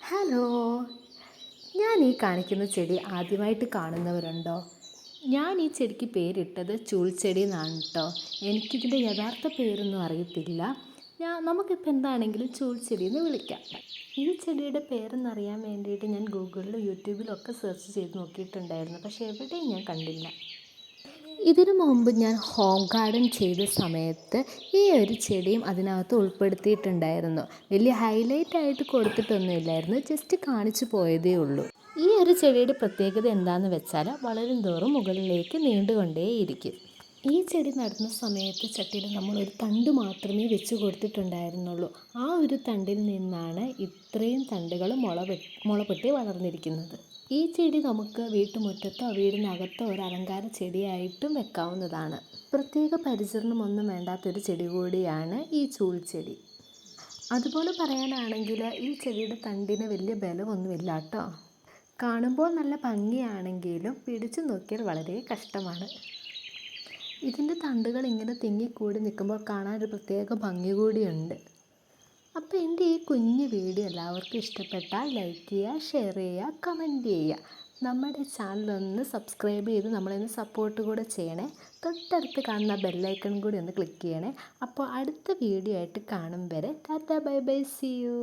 Hello, ഞാൻ ഈ കാണിക്കുന്ന ചെടി ആദ്യമായിട്ട് കാണുന്നവരുണ്ടോ? ഞാൻ ഈ ചെടിക്ക് പേരിട്ടത് ചൂൽച്ചെടി എന്നാണ് കേട്ടോ. എനിക്കിതിൻ്റെ യഥാർത്ഥ പേരൊന്നും അറിയത്തില്ല. നമുക്കിപ്പോൾ എന്താണെങ്കിലും ചൂൽച്ചെടി എന്ന് വിളിക്കാം. ഈ ചെടിയുടെ പേരെന്നറിയാൻ വേണ്ടിയിട്ട് ഞാൻ ഗൂഗിളിലും യൂട്യൂബിലും ഒക്കെ സെർച്ച് ചെയ്ത് നോക്കിയിട്ടുണ്ടായിരുന്നു, പക്ഷേ എവിടെയും ഞാൻ കണ്ടില്ല. ഇതിനു മുമ്പ് ഞാൻ ഹോം ഗാർഡൻ ചെയ്ത സമയത്ത് ഈ ഒരു ചെടിയും അതിനകത്ത് ഉൾപ്പെടുത്തിയിട്ടുണ്ടായിരുന്നു. വലിയ ഹൈലൈറ്റ് ആയിട്ട് കൊടുത്തിട്ടൊന്നുമില്ലായിരുന്നു, ജസ്റ്റ് കാണിച്ചു പോയതേ ഉള്ളൂ. ഈ ഒരു ചെടിയുടെ പ്രത്യേകത എന്താണെന്ന് വെച്ചാൽ വളരും തോറും മുകളിലേക്ക് നീണ്ടുകൊണ്ടേയിരിക്കും. ഈ ചെടി നടുന്ന സമയത്ത് ചട്ടിയിൽ നമ്മളൊരു തണ്ട് മാത്രമേ വെച്ച് കൊടുത്തിട്ടുണ്ടായിരുന്നുള്ളൂ. ആ ഒരു തണ്ടിൽ നിന്നാണ് ഇത്രയും തണ്ടുകൾ മുളപൊട്ടി വളർന്നിരിക്കുന്നത്. ഈ ചെടി നമുക്ക് വീട്ടുമുറ്റത്തോ വീടിനകത്തോ ഒരു അലങ്കാര ചെടിയായിട്ടും വെക്കാവുന്നതാണ്. പ്രത്യേക പരിചരണമൊന്നും വേണ്ടാത്തൊരു ചെടി കൂടിയാണ് ഈ ചൂൽച്ചെടി. അതുപോലെ പറയാനാണെങ്കിൽ ഈ ചെടിയുടെ തണ്ടിന് വലിയ ബലമൊന്നുമില്ല കേട്ടോ. കാണുമ്പോൾ നല്ല ഭംഗിയാണെങ്കിലും പിടിച്ചു നോക്കിയാൽ വളരെ കഷ്ടമാണ്. ഇതിൻ്റെ തണ്ടുകൾ ഇങ്ങനെ തിങ്ങിക്കൂടി നിൽക്കുമ്പോൾ കാണാൻ ഒരു പ്രത്യേക ഭംഗി കൂടിയുണ്ട്. അപ്പോൾ എൻ്റെ ഈ കുഞ്ഞു വീഡിയോ എല്ലാവർക്കും ഇഷ്ടപ്പെട്ടാൽ ലൈക്ക് ചെയ്യുക, ഷെയർ ചെയ്യുക, കമൻറ്റ് ചെയ്യുക. നമ്മുടെ ചാനലൊന്ന് സബ്സ്ക്രൈബ് ചെയ്ത് നമ്മളൊന്ന് സപ്പോർട്ട് കൂടെ ചെയ്യണേ. തൊട്ടടുത്ത് കാണുന്ന ബെല്ലൈക്കൺ കൂടി ഒന്ന് ക്ലിക്ക് ചെയ്യണേ. അപ്പോൾ അടുത്ത വീഡിയോ ആയിട്ട് കാണും വരെ tata bye bye, see U.